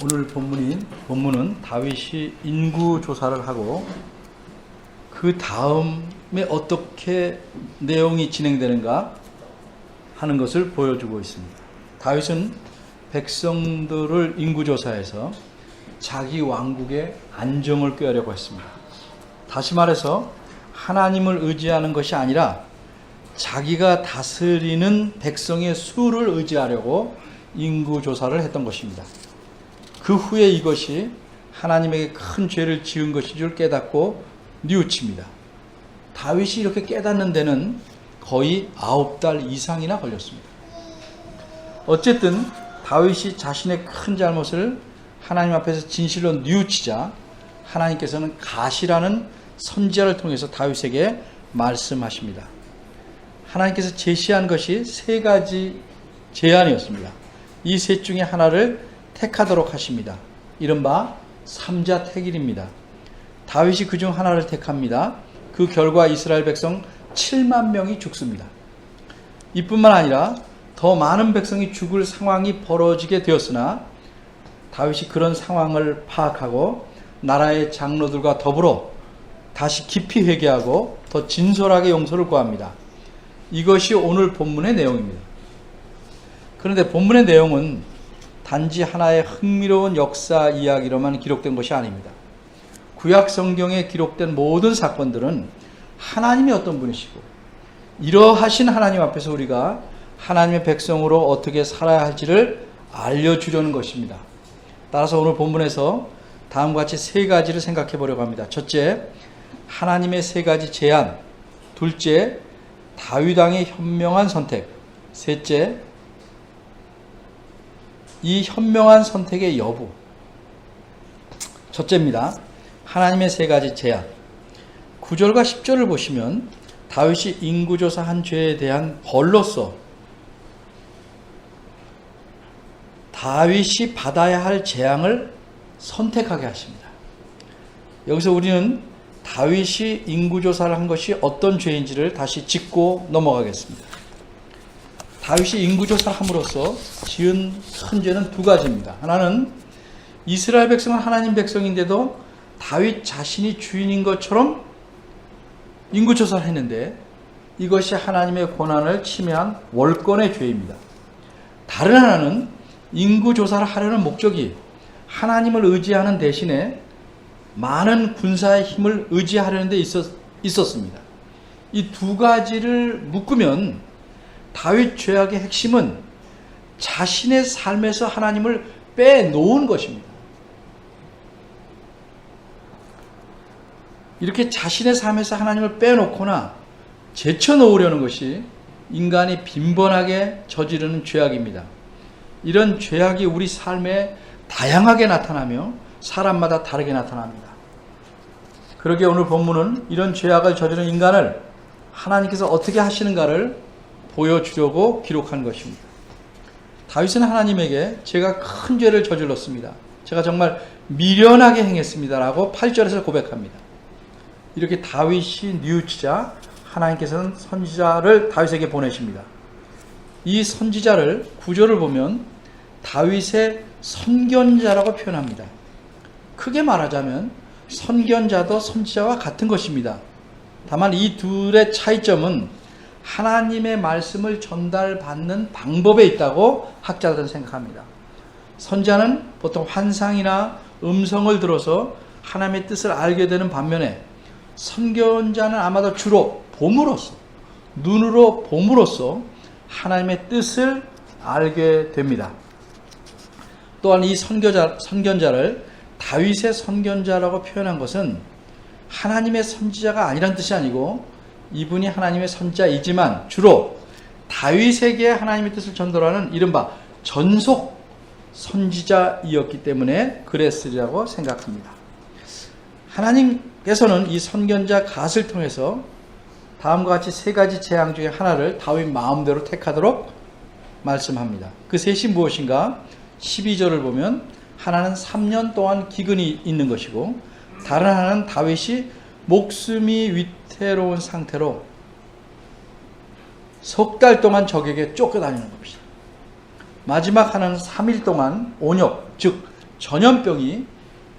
오늘 본문은 다윗이 인구 조사를 하고 그 다음에 어떻게 내용이 진행되는가 하는 것을 보여주고 있습니다. 다윗은 백성들을 인구 조사해서 자기 왕국의 안정을 꾀하려고 했습니다. 다시 말해서 하나님을 의지하는 것이 아니라 자기가 다스리는 백성의 수를 의지하려고 인구 조사를 했던 것입니다. 그 후에 이것이 하나님에게 큰 죄를 지은 것인 줄 깨닫고 뉘우칩니다. 다윗이 이렇게 깨닫는 데는 거의 9달 이상이나 걸렸습니다. 어쨌든 다윗이 자신의 큰 잘못을 하나님 앞에서 진실로 뉘우치자 하나님께서는 가시라는 선지자를 통해서 다윗에게 말씀하십니다. 하나님께서 제시한 것이 3가지 제안이었습니다. 이 셋 중에 하나를 택하도록 하십니다. 이른바 삼자택일입니다. 다윗이 그중 하나를 택합니다. 그 결과 이스라엘 백성 7만 명이 죽습니다. 이뿐만 아니라 더 많은 백성이 죽을 상황이 벌어지게 되었으나 다윗이 그런 상황을 파악하고 나라의 장로들과 더불어 다시 깊이 회개하고 더 진솔하게 용서를 구합니다. 이것이 오늘 본문의 내용입니다. 그런데 본문의 내용은 단지 하나의 흥미로운 역사 이야기로만 기록된 것이 아닙니다. 구약 성경에 기록된 모든 사건들은 하나님이 어떤 분이시고 이러하신 하나님 앞에서 우리가 하나님의 백성으로 어떻게 살아야 할지를 알려주려는 것입니다. 따라서 오늘 본문에서 다음과 같이 3가지를 생각해 보려고 합니다. 첫째, 하나님의 3가지 제안. 둘째, 다윗 왕의 현명한 선택. 셋째, 이 현명한 선택의 여부. 첫째입니다. 하나님의 3가지 제안. 9절과 10절을 보시면 다윗이 인구조사한 죄에 대한 벌로서 다윗이 받아야 할 재앙을 선택하게 하십니다. 여기서 우리는 다윗이 인구조사를 한 것이 어떤 죄인지를 다시 짚고 넘어가겠습니다. 다윗이 인구조사를 함으로써 지은 큰 죄는 2가지입니다. 하나는 이스라엘 백성은 하나님 백성인데도 다윗 자신이 주인인 것처럼 인구조사를 했는데 이것이 하나님의 권한을 침해한 월권의 죄입니다. 다른 하나는 인구조사를 하려는 목적이 하나님을 의지하는 대신에 많은 군사의 힘을 의지하려는 데 있었습니다. 이 2가지를 묶으면 다윗 죄악의 핵심은 자신의 삶에서 하나님을 빼놓은 것입니다. 이렇게 자신의 삶에서 하나님을 빼놓거나 제쳐놓으려는 것이 인간이 빈번하게 저지르는 죄악입니다. 이런 죄악이 우리 삶에 다양하게 나타나며 사람마다 다르게 나타납니다. 그러기에 오늘 본문은 이런 죄악을 저지르는 인간을 하나님께서 어떻게 하시는가를 보여주려고 기록한 것입니다. 다윗은 하나님에게 제가 큰 죄를 저질렀습니다. 제가 정말 미련하게 행했습니다. 라고 8절에서 고백합니다. 이렇게 다윗이 뉘우치자 하나님께서는 선지자를 다윗에게 보내십니다. 이 선지자를 9절을 보면 다윗의 선견자라고 표현합니다. 크게 말하자면 선견자도 선지자와 같은 것입니다. 다만 이 둘의 차이점은 하나님의 말씀을 전달받는 방법에 있다고 학자들은 생각합니다. 선지자는 보통 환상이나 음성을 들어서 하나님의 뜻을 알게 되는 반면에 선견자는 아마도 주로 봄으로써, 눈으로 봄으로써 하나님의 뜻을 알게 됩니다. 또한 이 선견자를 다윗의 선견자라고 표현한 것은 하나님의 선지자가 아니란 뜻이 아니고 이분이 하나님의 선지자이지만 주로 다윗에게 하나님의 뜻을 전달하는 이른바 전속 선지자이었기 때문에 그랬으리라고 생각합니다. 하나님께서는 이 선견자 갓을 통해서 다음과 같이 3가지 재앙 중에 하나를 다윗 마음대로 택하도록 말씀합니다. 그 셋이 무엇인가? 12절을 보면 하나는 3년 동안 기근이 있는 것이고 다른 하나는 다윗이 목숨이 위태로운 상태로 석 달 동안 적에게 쫓겨다니는 겁니다. 마지막 하나는 3일 동안 온역, 즉 전염병이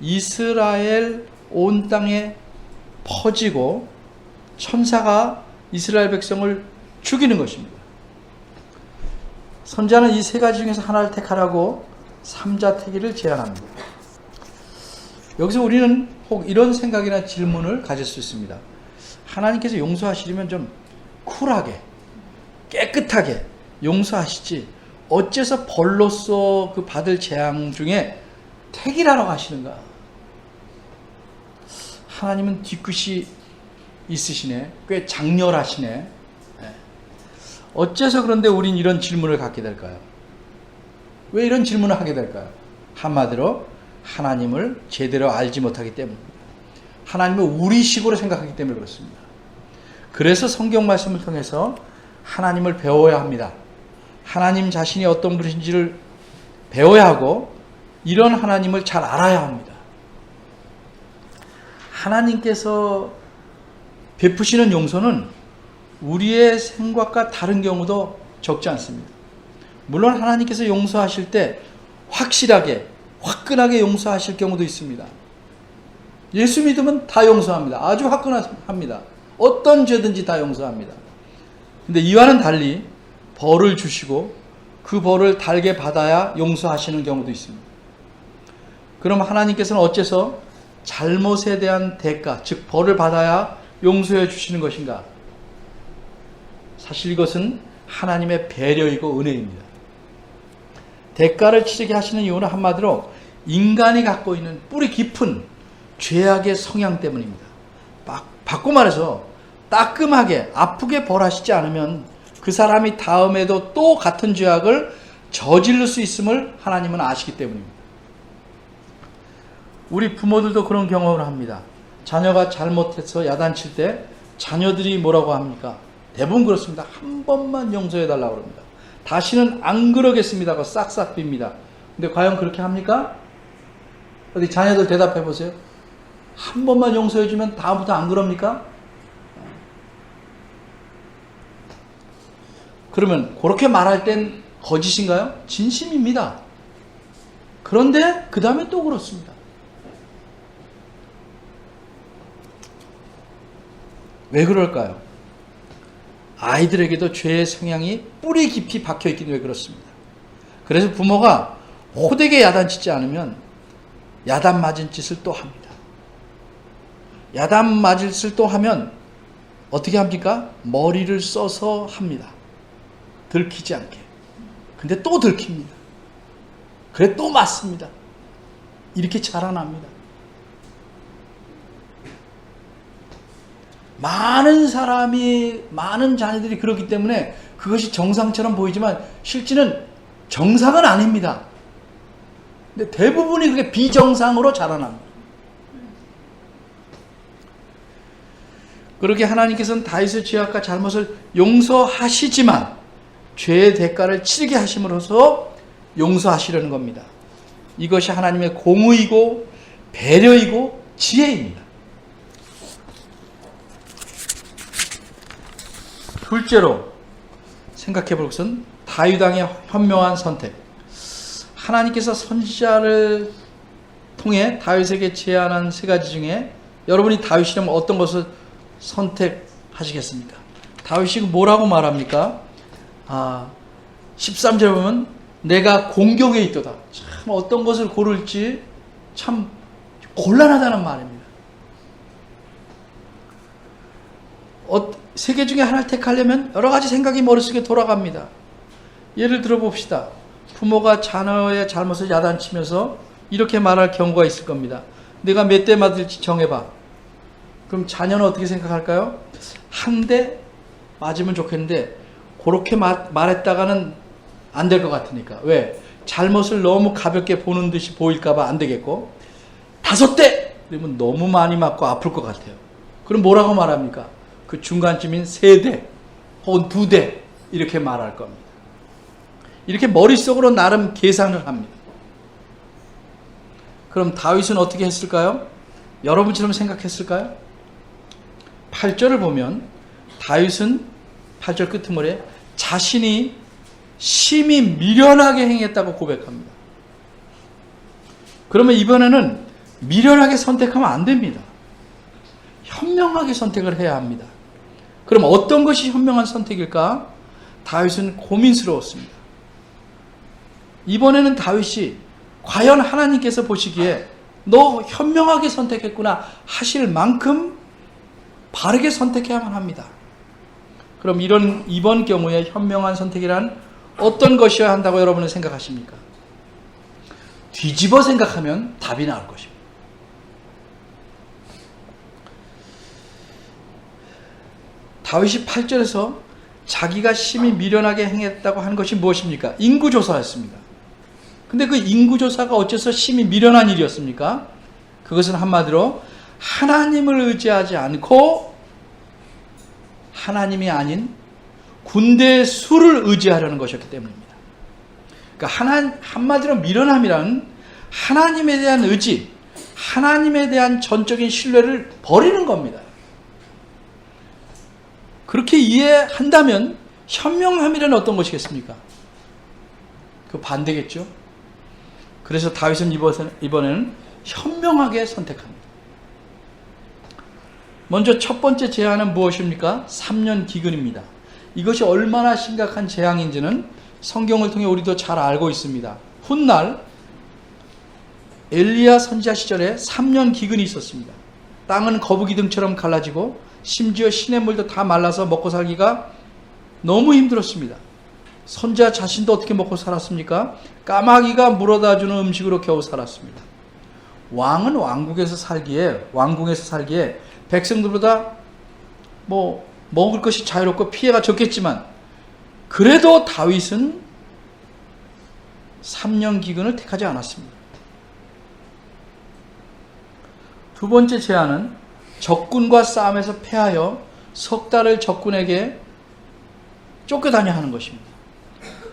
이스라엘 온 땅에 퍼지고 천사가 이스라엘 백성을 죽이는 것입니다. 선지자는 이 세 가지 중에서 하나를 택하라고 삼자택일을 제안합니다. 여기서 우리는 혹 이런 생각이나 질문을 가질 수 있습니다. 하나님께서 용서하시려면 좀 쿨하게 깨끗하게 용서하시지 어째서 벌로서 그 받을 재앙 중에 택이라고 하시는가? 하나님은 뒤끝이 있으시네. 꽤 장렬하시네. 어째서 그런데 우린 이런 질문을 갖게 될까요? 왜 이런 질문을 하게 될까요? 한마디로 하나님을 제대로 알지 못하기 때문입니다. 하나님을 우리식으로 생각하기 때문에 그렇습니다. 그래서 성경 말씀을 통해서 하나님을 배워야 합니다. 하나님 자신이 어떤 분이신지를 배워야 하고 이런 하나님을 잘 알아야 합니다. 하나님께서 베푸시는 용서는 우리의 생각과 다른 경우도 적지 않습니다. 물론 하나님께서 용서하실 때 확실하게 화끈하게 용서하실 경우도 있습니다. 예수 믿으면 다 용서합니다. 아주 화끈합니다. 어떤 죄든지 다 용서합니다. 근데 이와는 달리 벌을 주시고 그 벌을 달게 받아야 용서하시는 경우도 있습니다. 그럼 하나님께서는 어째서 잘못에 대한 대가, 즉 벌을 받아야 용서해 주시는 것인가? 사실 이것은 하나님의 배려이고 은혜입니다. 대가를 치르게 하시는 이유는 한마디로 인간이 갖고 있는 뿌리 깊은 죄악의 성향 때문입니다. 바꿔 말해서 따끔하게 아프게 벌하시지 않으면 그 사람이 다음에도 또 같은 죄악을 저지를 수 있음을 하나님은 아시기 때문입니다. 우리 부모들도 그런 경험을 합니다. 자녀가 잘못해서 야단칠 때 자녀들이 뭐라고 합니까? 대부분 그렇습니다. 한 번만 용서해달라고 그럽니다. 다시는 안 그러겠습니다고 싹싹 빕니다. 근데 과연 그렇게 합니까? 어디 자녀들 대답해 보세요. 한 번만 용서해주면 다음부터 안 그럽니까? 그러면 그렇게 말할 땐 거짓인가요? 진심입니다. 그런데 그 다음에 또 그렇습니다. 왜 그럴까요? 아이들에게도 죄의 성향이 뿌리 깊이 박혀있기 때문에 그렇습니다. 그래서 부모가 호되게 야단치지 않으면 야단 맞은 짓을 또 합니다. 야단 맞을 짓을 또 하면 어떻게 합니까? 머리를 써서 합니다. 들키지 않게. 근데 또 들킵니다. 그래 또 맞습니다. 이렇게 자라납니다. 많은 사람이, 많은 자녀들이 그렇기 때문에 그것이 정상처럼 보이지만 실제는 정상은 아닙니다. 근데 대부분이 그렇게 비정상으로 자라납니다. 그렇게 하나님께서는 다윗의 죄악과 잘못을 용서하시지만 죄의 대가를 치르게 하심으로써 용서하시려는 겁니다. 이것이 하나님의 공의이고 배려이고 지혜입니다. 둘째로 생각해 볼 것은 다윗 왕의 현명한 선택. 하나님께서 선지자를 통해 다윗에게 제안한 세 가지 중에 여러분이 다윗이라면 어떤 것을 선택하시겠습니까? 다윗이 뭐라고 말합니까? 13절에 보면 내가 공경에 있도다. 참 어떤 것을 고를지 참 곤란하다는 말입니다. 세 개 중에 하나를 택하려면 여러 가지 생각이 머릿속에 돌아갑니다. 예를 들어 봅시다. 부모가 자녀의 잘못을 야단치면서 이렇게 말할 경우가 있을 겁니다. 내가 몇 대 맞을지 정해봐. 그럼 자녀는 어떻게 생각할까요? 한 대 맞으면 좋겠는데 그렇게 말했다가는 안 될 것 같으니까. 왜? 잘못을 너무 가볍게 보는 듯이 보일까봐 안 되겠고 5대! 그러면 너무 많이 맞고 아플 것 같아요. 그럼 뭐라고 말합니까? 그 중간쯤인 3대 혹은 2대 이렇게 말할 겁니다. 이렇게 머릿속으로 나름 계산을 합니다. 그럼 다윗은 어떻게 했을까요? 여러분처럼 생각했을까요? 8절을 보면 다윗은 8절 끝머리에 자신이 심히 미련하게 행했다고 고백합니다. 그러면 이번에는 미련하게 선택하면 안 됩니다. 현명하게 선택을 해야 합니다. 그럼 어떤 것이 현명한 선택일까? 다윗은 고민스러웠습니다. 이번에는 다윗이 과연 하나님께서 보시기에 너 현명하게 선택했구나 하실 만큼 바르게 선택해야만 합니다. 그럼 이번 경우에 현명한 선택이란 어떤 것이어야 한다고 여러분은 생각하십니까? 뒤집어 생각하면 답이 나올 것입니다. 다윗이 8절에서 자기가 심히 미련하게 행했다고 한 것이 무엇입니까? 인구조사였습니다. 근데 그 인구조사가 어째서 심히 미련한 일이었습니까? 그것은 한마디로 하나님을 의지하지 않고 하나님이 아닌 군대의 수를 의지하려는 것이었기 때문입니다. 그러니까 한마디로 미련함이란 하나님에 대한 의지, 하나님에 대한 전적인 신뢰를 버리는 겁니다. 그렇게 이해한다면 현명함이란 어떤 것이겠습니까? 그 반대겠죠. 그래서 다윗은 이번에는 현명하게 선택합니다. 먼저 첫 번째 재앙은 무엇입니까? 3년 기근입니다. 이것이 얼마나 심각한 재앙인지는 성경을 통해 우리도 잘 알고 있습니다. 훗날 엘리야 선지자 시절에 3년 기근이 있었습니다. 땅은 거북이 등처럼 갈라지고 심지어 시냇물도 다 말라서 먹고 살기가 너무 힘들었습니다. 선지자 자신도 어떻게 먹고 살았습니까? 까마귀가 물어다 주는 음식으로 겨우 살았습니다. 왕은 왕궁에서 살기에 백성들보다 먹을 것이 자유롭고 피해가 적겠지만 그래도 다윗은 3년 기근을 택하지 않았습니다. 두 번째 제안은 적군과 싸움에서 패하여 석 달을 적군에게 쫓겨다녀 하는 것입니다.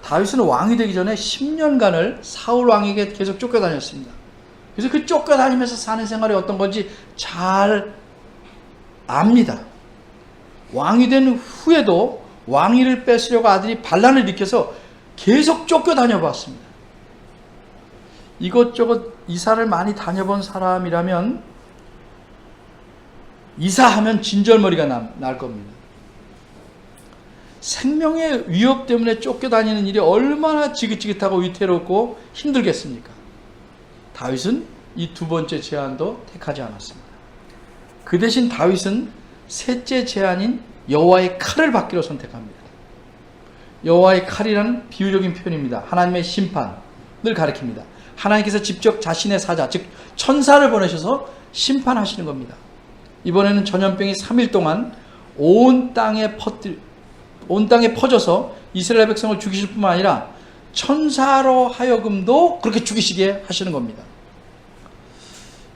다윗은 왕이 되기 전에 10년간을 사울 왕에게 계속 쫓겨다녔습니다. 그래서 그 쫓겨다니면서 사는 생활이 어떤 건지 잘 압니다. 왕이 된 후에도 왕위를 뺏으려고 아들이 반란을 일으켜서 계속 쫓겨다녀 봤습니다. 이것저것 이사를 많이 다녀본 사람이라면 이사하면 진절머리가 날 겁니다. 생명의 위협 때문에 쫓겨다니는 일이 얼마나 지긋지긋하고 위태롭고 힘들겠습니까? 다윗은 이 두 번째 제안도 택하지 않았습니다. 그 대신 다윗은 셋째 제안인 여호와의 칼을 받기로 선택합니다. 여호와의 칼이라는 비유적인 표현입니다. 하나님의 심판을 가리킵니다. 하나님께서 직접 자신의 사자, 즉 천사를 보내셔서 심판하시는 겁니다. 이번에는 전염병이 3일 동안 온 땅에 퍼져서 이스라엘 백성을 죽이실 뿐만 아니라 천사로 하여금도 그렇게 죽이시게 하시는 겁니다.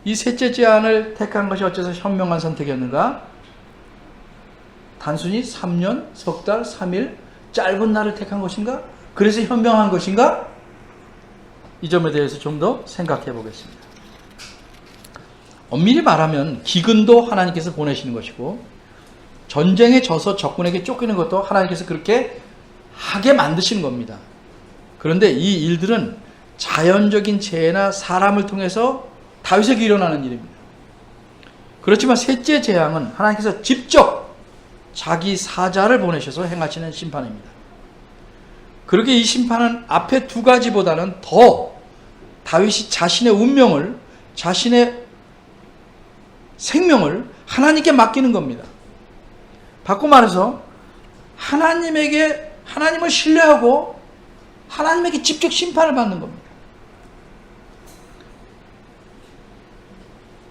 이 셋째 제안을 택한 것이 어째서 현명한 선택이었는가? 단순히 3년, 석 달, 3일 짧은 날을 택한 것인가? 그래서 현명한 것인가? 이 점에 대해서 좀 더 생각해 보겠습니다. 엄밀히 말하면 기근도 하나님께서 보내시는 것이고 전쟁에 져서 적군에게 쫓기는 것도 하나님께서 그렇게 하게 만드시는 겁니다. 그런데 이 일들은 자연적인 재해나 사람을 통해서 다윗에게 일어나는 일입니다. 그렇지만 셋째 재앙은 하나님께서 직접 자기 사자를 보내셔서 행하시는 심판입니다. 그렇게 이 심판은 앞에 두 가지보다는 더 다윗이 자신의 운명을, 자신의 생명을 하나님께 맡기는 겁니다. 바꿔 말해서 하나님을 신뢰하고 하나님에게 직접 심판을 받는 겁니다.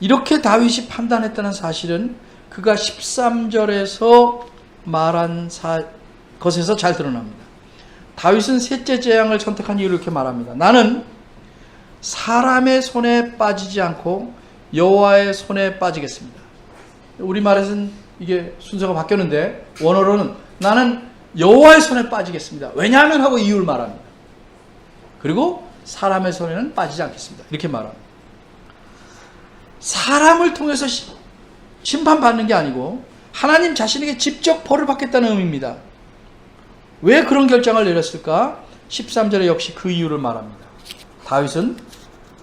이렇게 다윗이 판단했다는 사실은 그가 13절에서 말한 것에서 잘 드러납니다. 다윗은 셋째 재앙을 선택한 이유를 이렇게 말합니다. 나는 사람의 손에 빠지지 않고 여호와의 손에 빠지겠습니다. 우리말에서는 이게 순서가 바뀌었는데 원어로는 나는 여호와의 손에 빠지겠습니다. 왜냐하면 하고 이유를 말합니다. 그리고 사람의 손에는 빠지지 않겠습니다. 이렇게 말합니다. 사람을 통해서 심판받는 게 아니고 하나님 자신에게 직접 벌을 받겠다는 의미입니다. 왜 그런 결정을 내렸을까? 13절에 역시 그 이유를 말합니다. 다윗은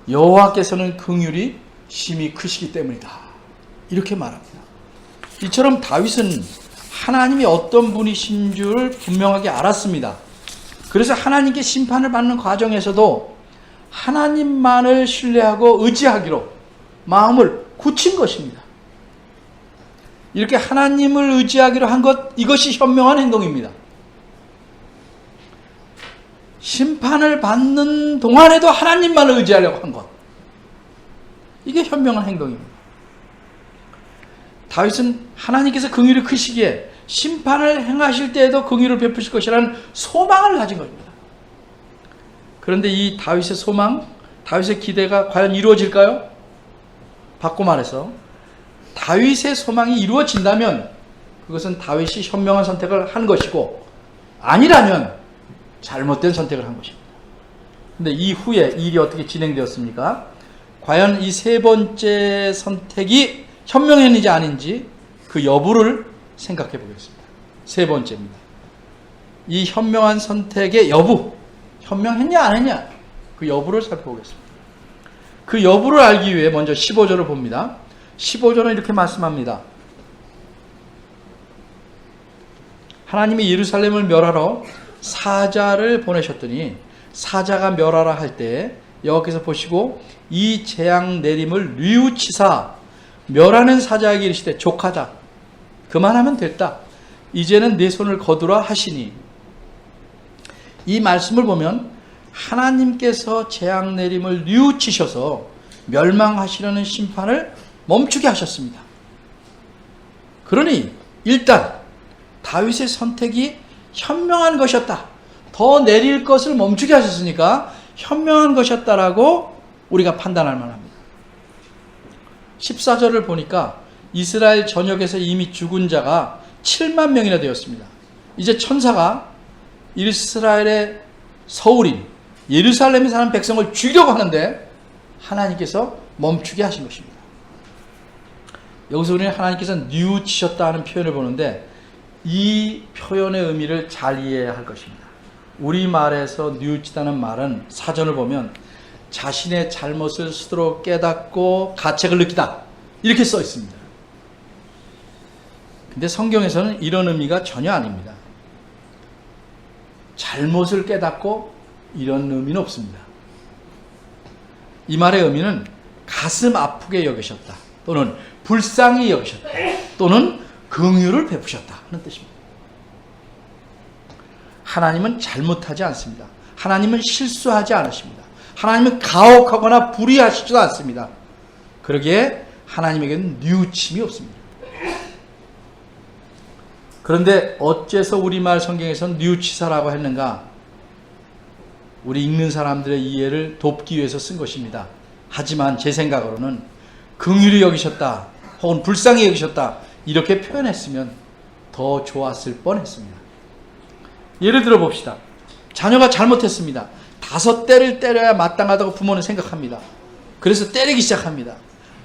여호와께서는 긍휼이 심히 크시기 때문이다. 이렇게 말합니다. 이처럼 다윗은 하나님이 어떤 분이신 줄 분명하게 알았습니다. 그래서 하나님께 심판을 받는 과정에서도 하나님만을 신뢰하고 의지하기로 마음을 굳힌 것입니다. 이렇게 하나님을 의지하기로 한 것, 이것이 현명한 행동입니다. 심판을 받는 동안에도 하나님만을 의지하려고 한 것, 이게 현명한 행동입니다. 다윗은 하나님께서 긍휼이 크시기에 심판을 행하실 때에도 긍휼을 베푸실 것이라는 소망을 가진 겁니다. 그런데 이 다윗의 소망, 다윗의 기대가 과연 이루어질까요? 바꿔 말해서 다윗의 소망이 이루어진다면 그것은 다윗이 현명한 선택을 한 것이고, 아니라면 잘못된 선택을 한 것입니다. 그런데 이후에 일이 어떻게 진행되었습니까? 과연 이 세 번째 선택이 현명했는지 아닌지 그 여부를 생각해 보겠습니다. 세 번째입니다. 이 현명한 선택의 여부, 현명했냐 안 했냐, 그 여부를 살펴보겠습니다. 그 여부를 알기 위해 먼저 15절을 봅니다. 15절은 이렇게 말씀합니다. 하나님이 예루살렘을 멸하러 사자를 보내셨더니 사자가 멸하라 할 때 여호와께서 보시고 이 재앙 내림을 뉘우치사 멸하는 사자에게 이르시되 족하다, 그만하면 됐다, 이제는 내 손을 거두라 하시니. 이 말씀을 보면 하나님께서 재앙 내림을 뉘우치셔서 멸망하시려는 심판을 멈추게 하셨습니다. 그러니 일단 다윗의 선택이 현명한 것이었다, 더 내릴 것을 멈추게 하셨으니까 현명한 것이었다라고 우리가 판단할 만합니다. 14절을 보니까 이스라엘 전역에서 이미 죽은 자가 7만 명이나 되었습니다. 이제 천사가 이스라엘의 서울인 예루살렘에 사는 백성을 죽이려고 하는데 하나님께서 멈추게 하신 것입니다. 여기서 우리는 하나님께서 뉘우치셨다 하는 표현을 보는데 이 표현의 의미를 잘 이해해야 할 것입니다. 우리말에서 뉘우치다는 말은 사전을 보면 자신의 잘못을 스스로 깨닫고 가책을 느끼다, 이렇게 써 있습니다. 근데 성경에서는 이런 의미가 전혀 아닙니다. 잘못을 깨닫고 이런 의미는 없습니다. 이 말의 의미는 가슴 아프게 여기셨다, 또는 불쌍히 여기셨다, 또는 긍휼을 베푸셨다 하는 뜻입니다. 하나님은 잘못하지 않습니다. 하나님은 실수하지 않으십니다. 하나님은 가혹하거나 불의하시지도 않습니다. 그러기에 하나님에게는 뉘우침이 없습니다. 그런데 어째서 우리말 성경에서는 뉘우치사라고 했는가? 우리 읽는 사람들의 이해를 돕기 위해서 쓴 것입니다. 하지만 제 생각으로는 긍휼히 여기셨다, 혹은 불쌍히 여기셨다, 이렇게 표현했으면 더 좋았을 뻔했습니다. 예를 들어 봅시다. 자녀가 잘못했습니다. 5대를 때려야 마땅하다고 부모는 생각합니다. 그래서 때리기 시작합니다.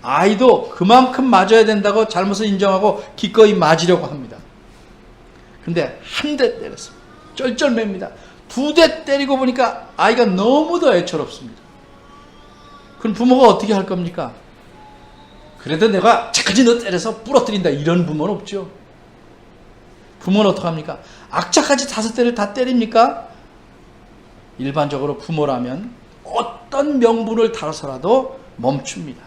아이도 그만큼 맞아야 된다고 잘못을 인정하고 기꺼이 맞으려고 합니다. 근데 1대 때렸습니다. 쩔쩔맵니다. 2대 때리고 보니까 아이가 너무도 애처롭습니다. 그럼 부모가 어떻게 할 겁니까? 그래도 내가 착하지 너 때려서 부러뜨린다, 이런 부모는 없죠. 부모는 어떡합니까? 악착같이 5대를 다 때립니까? 일반적으로 부모라면 어떤 명분을 달아서라도 멈춥니다.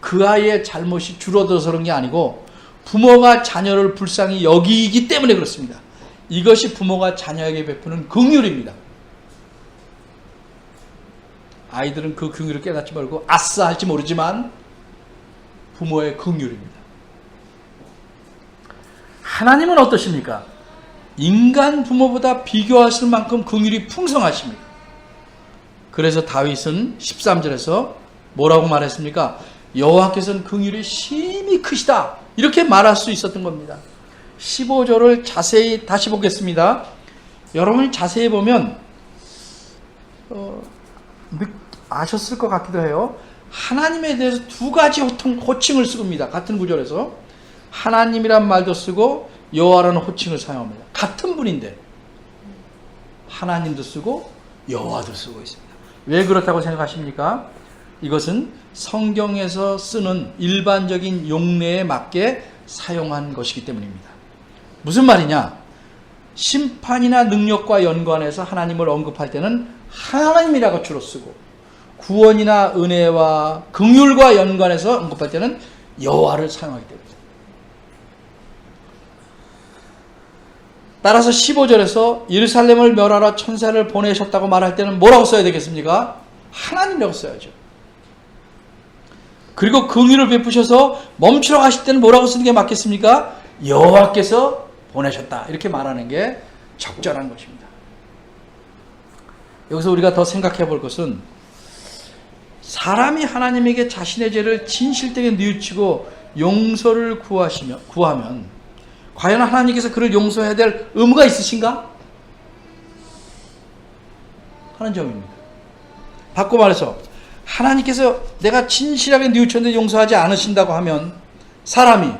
그 아이의 잘못이 줄어들어서 그런 게 아니고 부모가 자녀를 불쌍히 여기기 때문에 그렇습니다. 이것이 부모가 자녀에게 베푸는 긍휼입니다. 아이들은 그 긍휼을 깨닫지 말고 아싸 할지 모르지만 부모의 긍휼입니다. 하나님은 어떠십니까? 인간 부모보다 비교하실 만큼 긍휼이 풍성하십니다. 그래서 다윗은 13절에서 뭐라고 말했습니까? 여호와께서는 긍휼이 심히 크시다, 이렇게 말할 수 있었던 겁니다. 15절을 자세히 다시 보겠습니다. 여러분이 자세히 보면 아셨을 것 같기도 해요. 하나님에 대해서 2가지 호칭을 쓰고입니다. 같은 구절에서 하나님이란 말도 쓰고 여호와라는 호칭을 사용합니다. 같은 분인데 하나님도 쓰고 여호와도 쓰고 있습니다. 왜 그렇다고 생각하십니까? 이것은 성경에서 쓰는 일반적인 용례에 맞게 사용한 것이기 때문입니다. 무슨 말이냐? 심판이나 능력과 연관해서 하나님을 언급할 때는 하나님이라고 주로 쓰고, 구원이나 은혜와 긍휼과 연관해서 언급할 때는 여호와를 사용하기 때문입니다. 따라서 15절에서 예루살렘을 멸하러 천사를 보내셨다고 말할 때는 뭐라고 써야 되겠습니까? 하나님이라고 써야죠. 그리고 긍휼을 베푸셔서 멈추라고 하실 때는 뭐라고 쓰는 게 맞겠습니까? 여호와께서 보내셨다, 이렇게 말하는 게 적절한 것입니다. 여기서 우리가 더 생각해 볼 것은, 사람이 하나님에게 자신의 죄를 진실되게 뉘우치고 용서를 구하면 과연 하나님께서 그를 용서해야 될 의무가 있으신가? 하는 점입니다. 바꿔 말해서 하나님께서 내가 진실하게 뉘우쳤는데 용서하지 않으신다고 하면, 사람이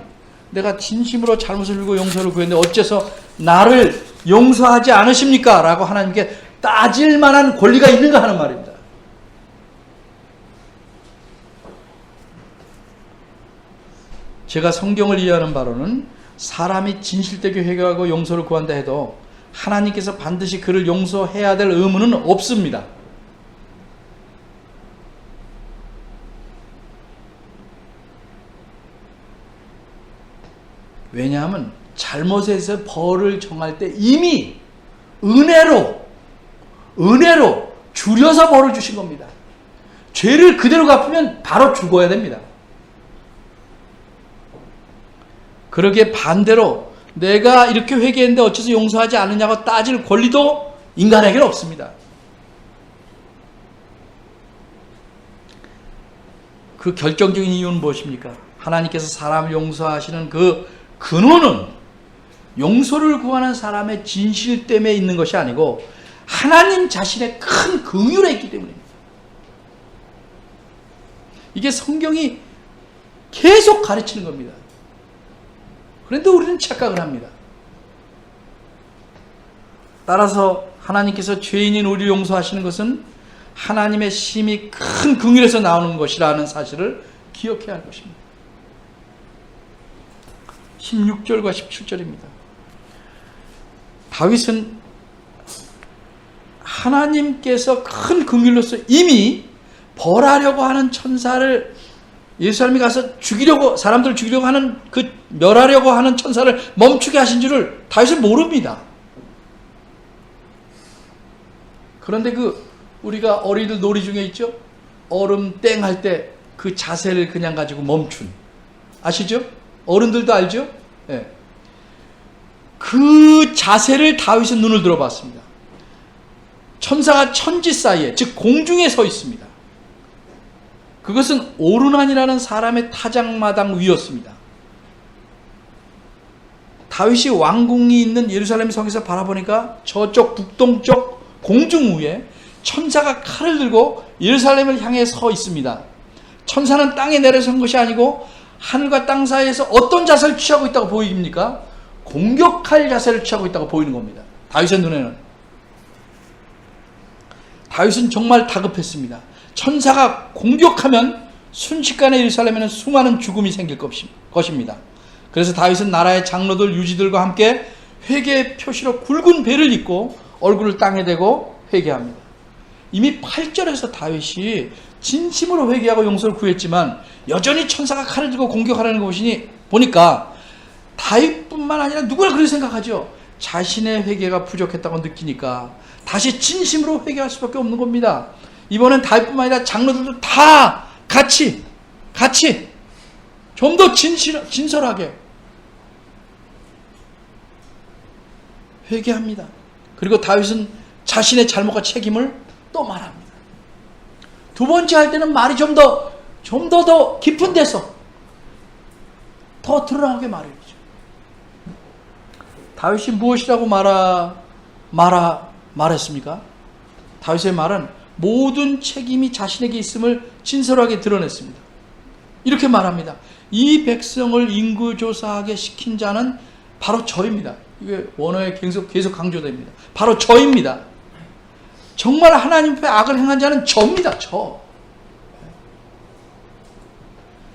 내가 진심으로 잘못을 들고 용서를 구했는데 어째서 나를 용서하지 않으십니까? 라고 하나님께 따질 만한 권리가 있는가 하는 말입니다. 제가 성경을 이해하는 바로는, 사람이 진실되게 회개하고 용서를 구한다 해도 하나님께서 반드시 그를 용서해야 될 의무는 없습니다. 왜냐하면 잘못에서 벌을 정할 때 이미 은혜로 줄여서 벌을 주신 겁니다. 죄를 그대로 갚으면 바로 죽어야 됩니다. 그러기에 반대로 내가 이렇게 회개했는데 어째서 용서하지 않느냐고 따질 권리도 인간에게는 없습니다. 그 결정적인 이유는 무엇입니까? 하나님께서 사람을 용서하시는 그 근원은 용서를 구하는 사람의 진실 때문에 있는 것이 아니고 하나님 자신의 큰 긍휼에 있기 때문입니다. 이게 성경이 계속 가르치는 겁니다. 그런데 우리는 착각을 합니다. 따라서 하나님께서 죄인인 우리를 용서하시는 것은 하나님의 심히 큰 긍휼에서 나오는 것이라는 사실을 기억해야 할 것입니다. 16절과 17절입니다. 다윗은 하나님께서 큰 긍휼로서 이미 벌하려고 하는 천사를, 예루살렘에 가서 죽이려고, 사람들을 죽이려고 하는, 그 멸하려고 하는 천사를 멈추게 하신 줄을 다윗은 모릅니다. 그런데 우리가 어린이들 놀이 중에 있죠? 얼음 땡 할 때 그 자세를 그냥 가지고 멈춘, 아시죠? 어른들도 알죠? 네. 그 자세를 다윗은 눈을 들어봤습니다. 천사가 천지 사이에, 즉 공중에 서 있습니다. 그것은 오르난이라는 사람의 타작마당 위였습니다. 다윗이 왕궁이 있는 예루살렘 성에서 바라보니까 저쪽 북동쪽 공중 위에 천사가 칼을 들고 예루살렘을 향해 서 있습니다. 천사는 땅에 내려선 것이 아니고 하늘과 땅 사이에서 어떤 자세를 취하고 있다고 보입니까? 공격할 자세를 취하고 있다고 보이는 겁니다. 다윗의 눈에는. 다윗은 정말 다급했습니다. 천사가 공격하면 순식간에 예루살렘에는 수많은 죽음이 생길 것입니다. 그래서 다윗은 나라의 장로들, 유지들과 함께 회개의 표시로 굵은 배를 입고 얼굴을 땅에 대고 회개합니다. 이미 8절에서 다윗이 진심으로 회개하고 용서를 구했지만 여전히 천사가 칼을 들고 공격하려는 것이니 보니까 다윗뿐만 아니라 누구나 그렇게 생각하죠. 자신의 회개가 부족했다고 느끼니까 다시 진심으로 회개할 수밖에 없는 겁니다. 이번엔 다윗뿐만 아니라 장로들도 다 같이 좀 더 진솔하게 회개합니다. 그리고 다윗은 자신의 잘못과 책임을 또 말합니다. 두 번째 할 때는 말이 좀 더 깊은 데서 더 드러나게 말해야죠. 다윗이 무엇이라고 말했습니까? 다윗의 말은 모든 책임이 자신에게 있음을 진솔하게 드러냈습니다. 이렇게 말합니다. 이 백성을 인구조사하게 시킨 자는 바로 저입니다. 이게 원어에 계속 강조됩니다. 바로 저입니다. 정말 하나님 앞에 악을 행한 자는 저입니다. 저.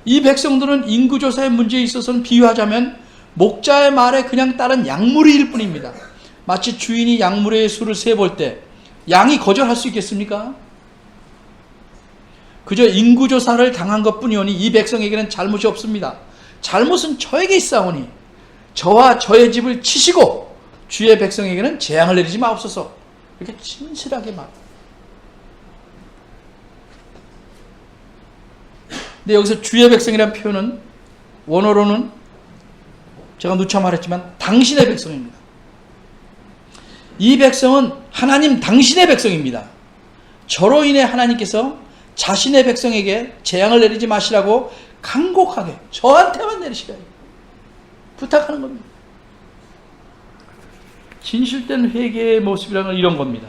이 백성들은 인구조사의 문제에 있어서는 비유하자면 목자의 말에 그냥 따른 양무리일 뿐입니다. 마치 주인이 양무리의 수를 세볼 때 양이 거절할 수 있겠습니까? 그저 인구조사를 당한 것뿐이오니 이 백성에게는 잘못이 없습니다. 잘못은 저에게 있사오니 저와 저의 집을 치시고 주의 백성에게는 재앙을 내리지 마옵소서. 이렇게 진실하게 말합니다. 근데 여기서 주의 백성이라는 표현은 원어로는 제가 누차 말했지만 당신의 백성입니다. 이 백성은 하나님 당신의 백성입니다. 저로 인해 하나님께서 자신의 백성에게 재앙을 내리지 마시라고 간곡하게 저한테만 내리시라 부탁하는 겁니다. 진실된 회개의 모습이라는 건 이런 겁니다.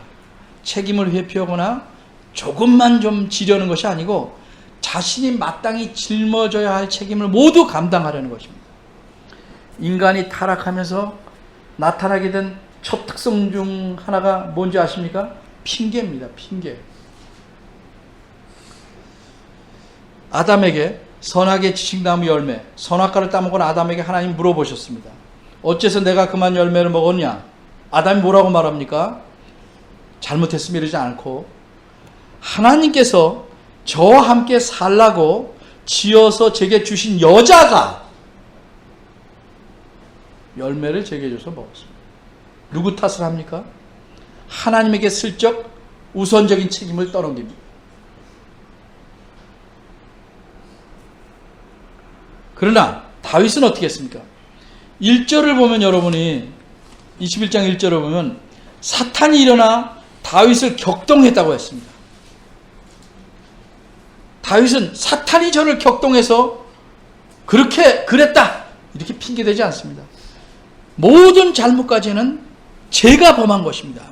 책임을 회피하거나 조금만 좀 지려는 것이 아니고 자신이 마땅히 짊어져야 할 책임을 모두 감당하려는 것입니다. 인간이 타락하면서 나타나게 된 첫 특성 중 하나가 뭔지 아십니까? 핑계입니다. 핑계. 아담에게 선악의 지식나무 열매, 선악과를 따먹은 아담에게 하나님 물어보셨습니다. 어째서 내가 그만 열매를 먹었냐? 아담이 뭐라고 말합니까? 잘못했으면 이러지 않고 하나님께서 저와 함께 살라고 지어서 제게 주신 여자가 열매를 제게 줘서 먹었습니다. 누구 탓을 합니까? 하나님에게 슬쩍 우선적인 책임을 떠넘깁니다. 그러나 다윗은 어떻게 했습니까? 1절을 보면 여러분이 21장 1절을 보면 사탄이 일어나 다윗을 격동했다고 했습니다. 다윗은 사탄이 저를 격동해서 그랬다 이렇게 핑계대지 않습니다. 모든 잘못까지는 제가 범한 것입니다.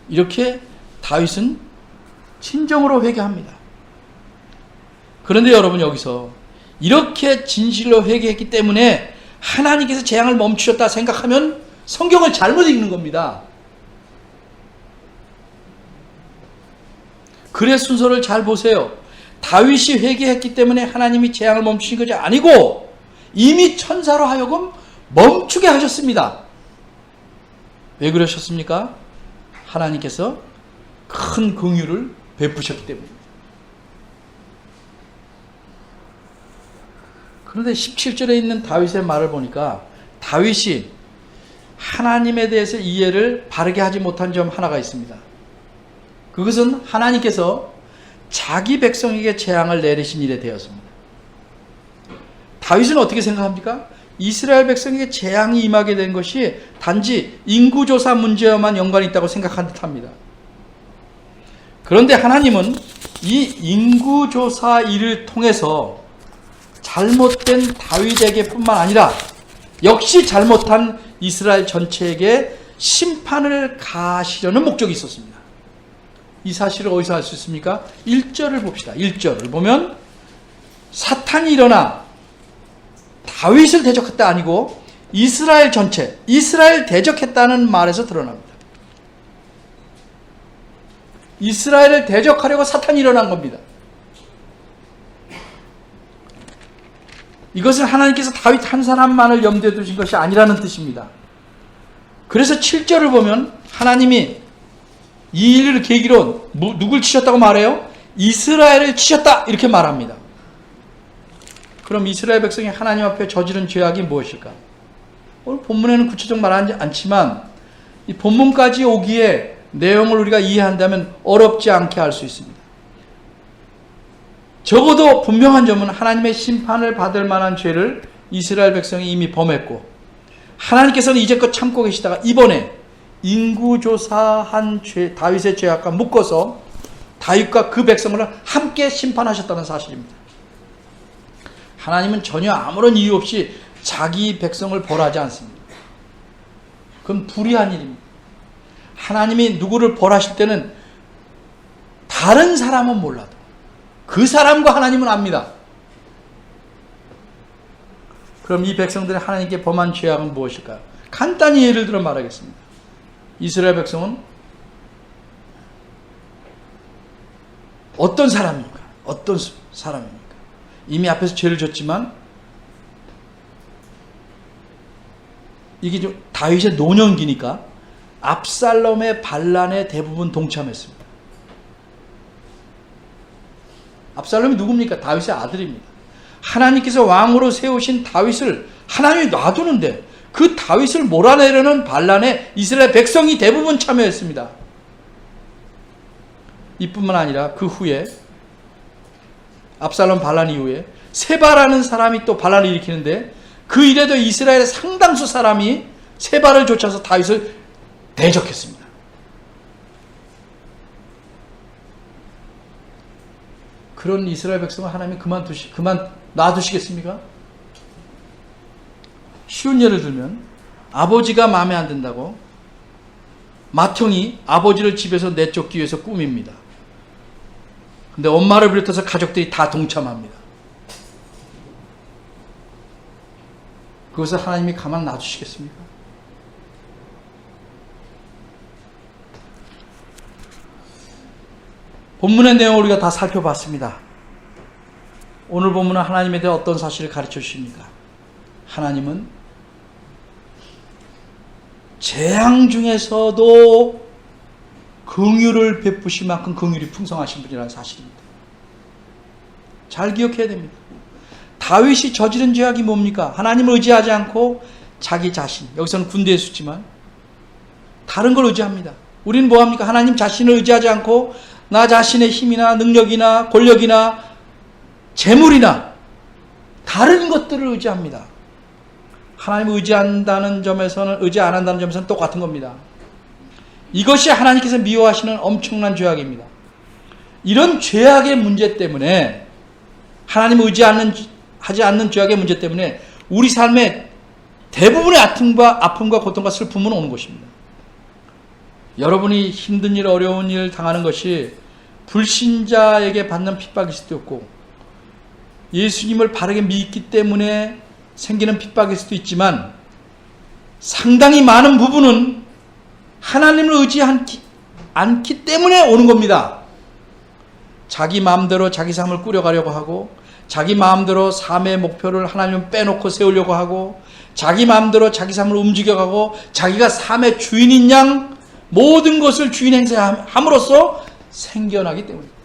이렇게 다윗은 진정으로 회개합니다. 그런데 여러분 여기서 이렇게 진실로 회개했기 때문에 하나님께서 재앙을 멈추셨다 생각하면 성경을 잘못 읽는 겁니다. 글의 순서를 잘 보세요. 다윗이 회개했기 때문에 하나님이 재앙을 멈추신 것이 아니고 이미 천사로 하여금 멈추게 하셨습니다. 왜 그러셨습니까? 하나님께서 큰 긍휼을 베푸셨기 때문입니다. 그런데 17절에 있는 다윗의 말을 보니까 다윗이 하나님에 대해서 이해를 바르게 하지 못한 점 하나가 있습니다. 그것은 하나님께서 자기 백성에게 재앙을 내리신 일에 대해서입니다. 다윗은 어떻게 생각합니까? 이스라엘 백성에게 재앙이 임하게 된 것이 단지 인구조사 문제와만 연관이 있다고 생각한 듯합니다. 그런데 하나님은 이 인구조사 일을 통해서 잘못된 다윗에게 뿐만 아니라 역시 잘못한 이스라엘 전체에게 심판을 가하시려는 목적이 있었습니다. 이 사실을 어디서 알 수 있습니까? 1절을 봅시다. 1절을 보면 사탄이 일어나 다윗을 대적했다 아니고 이스라엘 전체, 이스라엘 대적했다는 말에서 드러납니다. 이스라엘을 대적하려고 사탄이 일어난 겁니다. 이것은 하나님께서 다윗 한 사람만을 염두에 두신 것이 아니라는 뜻입니다. 그래서 7절을 보면 하나님이 이 일을 계기로 누굴 치셨다고 말해요? 이스라엘을 치셨다 이렇게 말합니다. 그럼 이스라엘 백성이 하나님 앞에 저지른 죄악이 무엇일까? 오늘 본문에는 구체적으로 말하지 않지만 이 본문까지 오기에 내용을 우리가 이해한다면 어렵지 않게 알 수 있습니다. 적어도 분명한 점은 하나님의 심판을 받을 만한 죄를 이스라엘 백성이 이미 범했고 하나님께서는 이제껏 참고 계시다가 이번에 인구조사한 다윗의 죄악과 묶어서 다윗과 그 백성을 함께 심판하셨다는 사실입니다. 하나님은 전혀 아무런 이유 없이 자기 백성을 벌하지 않습니다. 그건 불의한 일입니다. 하나님이 누구를 벌하실 때는 다른 사람은 몰라도 그 사람과 하나님은 압니다. 그럼 이 백성들이 하나님께 범한 죄악은 무엇일까요? 간단히 예를 들어 말하겠습니다. 이스라엘 백성은 어떤 사람입니까? 어떤 사람입니까? 이미 앞에서 죄를 졌지만 이게 좀 다윗의 노년기니까 압살롬의 반란에 대부분 동참했습니다. 압살롬이 누굽니까? 다윗의 아들입니다. 하나님께서 왕으로 세우신 다윗을 하나님이 놔두는데 그 다윗을 몰아내려는 반란에 이스라엘 백성이 대부분 참여했습니다. 이뿐만 아니라 그 후에 압살롬 반란 이후에 세바라는 사람이 또 반란을 일으키는데 그 일에도 이스라엘의 상당수 사람이 세바를 쫓아서 다윗을 대적했습니다. 그런 이스라엘 백성을 하나님이 그만 놔두시겠습니까? 쉬운 예를 들면 아버지가 마음에 안 든다고 맏형이 아버지를 집에서 내쫓기 위해서 꾸밉니다. 근데 엄마를 비롯해서 가족들이 다 동참합니다. 그것을 하나님이 가만 놔두시겠습니까? 본문의 내용을 우리가 다 살펴봤습니다. 오늘 본문은 하나님에 대해 어떤 사실을 가르쳐 주십니까? 하나님은 재앙 중에서도 긍휼을 베푸실 만큼 긍휼이 풍성하신 분이라는 사실입니다. 잘 기억해야 됩니다. 다윗이 저지른 죄악이 뭡니까? 하나님을 의지하지 않고 자기 자신, 여기서는 군대에 쓰지만 다른 걸 의지합니다. 우리는 뭐합니까? 하나님 자신을 의지하지 않고 나 자신의 힘이나 능력이나 권력이나 재물이나 다른 것들을 의지합니다. 하나님을 의지 안 한다는 점에서는 똑같은 겁니다. 이것이 하나님께서 미워하시는 엄청난 죄악입니다. 이런 죄악의 문제 때문에 하나님을 하지 않는 죄악의 문제 때문에 우리 삶에 대부분의 아픔과 고통과 슬픔은 오는 것입니다. 여러분이 힘든 일, 어려운 일 당하는 것이 불신자에게 받는 핍박일 수도 있고 예수님을 바르게 믿기 때문에 생기는 핍박일 수도 있지만 상당히 많은 부분은 하나님을 의지하지 않기 때문에 오는 겁니다. 자기 마음대로 자기 삶을 꾸려가려고 하고 자기 마음대로 삶의 목표를 하나님은 빼놓고 세우려고 하고 자기 마음대로 자기 삶을 움직여가고 자기가 삶의 주인인 양 모든 것을 주인 행세함으로써 생겨나기 때문입니다.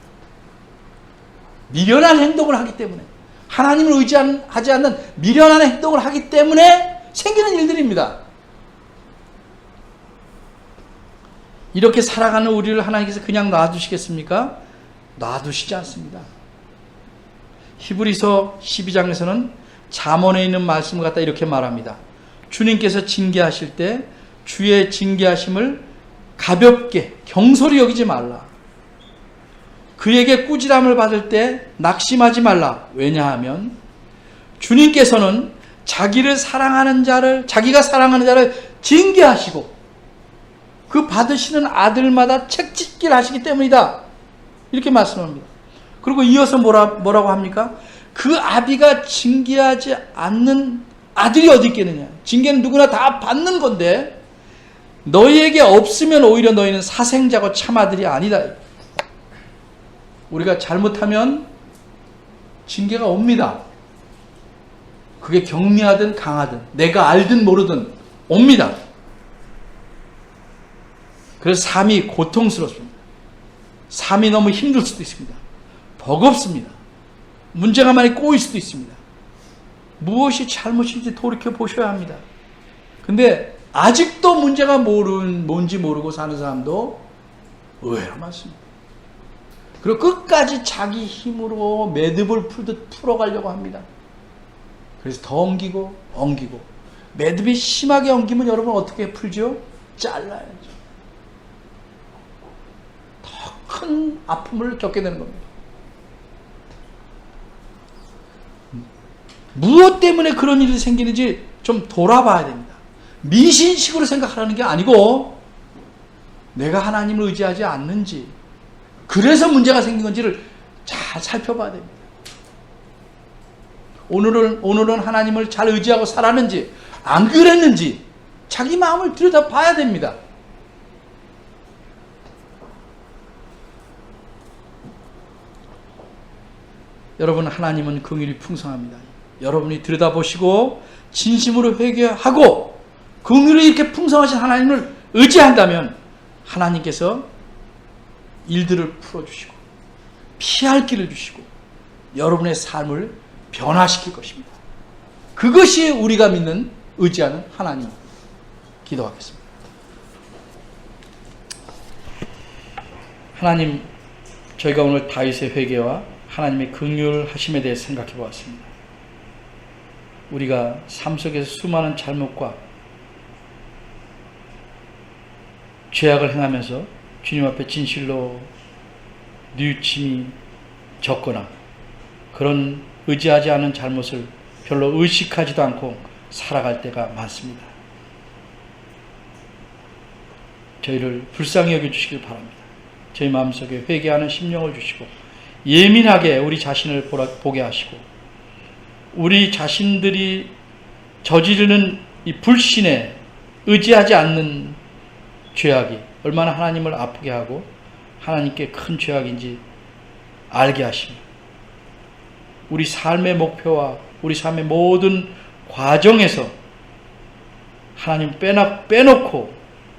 미련한 행동을 하기 때문에 하나님을 의지하지 않는 미련한 행동을 하기 때문에 생기는 일들입니다. 이렇게 살아가는 우리를 하나님께서 그냥 놔두시겠습니까? 놔두시지 않습니다. 히브리서 12장에서는 잠언에 있는 말씀을 갖다 이렇게 말합니다. 주님께서 징계하실 때 주의 징계하심을 가볍게 경솔히 여기지 말라. 그에게 꾸지람을 받을 때 낙심하지 말라. 왜냐하면 주님께서는 자기가 사랑하는 자를 징계하시고 그 받으시는 아들마다 책짓기를 하시기 때문이다. 이렇게 말씀합니다. 그리고 이어서 뭐라고 합니까? 그 아비가 징계하지 않는 아들이 어디 있겠느냐. 징계는 누구나 다 받는 건데 너희에게 없으면 오히려 너희는 사생자고 참아들이 아니다. 우리가 잘못하면 징계가 옵니다. 그게 경미하든 강하든 내가 알든 모르든 옵니다. 그래서 삶이 고통스럽습니다. 삶이 너무 힘들 수도 있습니다. 버겁습니다. 문제가 많이 꼬일 수도 있습니다. 무엇이 잘못인지 돌이켜 보셔야 합니다. 근데 아직도 문제가 뭔지 모르고 사는 사람도 의외로 많습니다. 그리고 끝까지 자기 힘으로 매듭을 풀듯 풀어가려고 합니다. 그래서 더 엉기고 매듭이 심하게 엉기면 여러분 어떻게 풀죠? 잘라야죠. 더 큰 아픔을 겪게 되는 겁니다. 무엇 때문에 그런 일이 생기는지 좀 돌아봐야 됩니다. 미신식으로 생각하라는 게 아니고 내가 하나님을 의지하지 않는지 그래서 문제가 생긴 건지를 잘 살펴봐야 됩니다. 오늘은 하나님을 잘 의지하고 살았는지 안 그랬는지 자기 마음을 들여다봐야 됩니다. 여러분, 하나님은 긍휼이 풍성합니다. 여러분이 들여다보시고 진심으로 회개하고 긍휼이 이렇게 풍성하신 하나님을 의지한다면 하나님께서 일들을 풀어주시고 피할 길을 주시고 여러분의 삶을 변화시킬 것입니다. 그것이 우리가 믿는 의지하는 하나님. 기도하겠습니다. 하나님, 저희가 오늘 다윗의 회개와 하나님의 긍휼하심에 대해 생각해 보았습니다. 우리가 삶 속에서 수많은 잘못과 죄악을 행하면서 주님 앞에 진실로 뉘우침이 적거나 그런 의지하지 않은 잘못을 별로 의식하지도 않고 살아갈 때가 많습니다. 저희를 불쌍히 여겨주시길 바랍니다. 저희 마음속에 회개하는 심령을 주시고 예민하게 우리 자신을 보게 하시고 우리 자신들이 저지르는 이 불신에 의지하지 않는 죄악이 얼마나 하나님을 아프게 하고 하나님께 큰 죄악인지 알게 하십니다. 우리 삶의 목표와 우리 삶의 모든 과정에서 하나님 빼놓고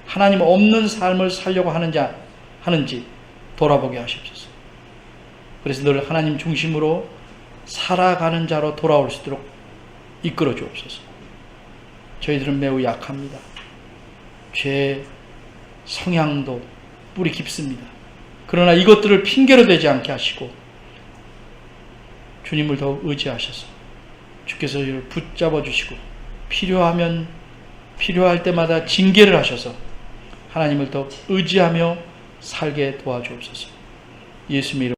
하나님 없는 삶을 살려고 하는지 돌아보게 하십소서. 그래서 늘 하나님 중심으로 살아가는 자로 돌아올 수 있도록 이끌어 주옵소서. 저희들은 매우 약합니다. 죄의 성향도 뿌리 깊습니다. 그러나 이것들을 핑계로 대지 않게 하시고 주님을 더욱 의지하셔서 주께서 이를 붙잡아 주시고 필요할 때마다 징계를 하셔서 하나님을 더욱 의지하며 살게 도와주옵소서. 예수님 이름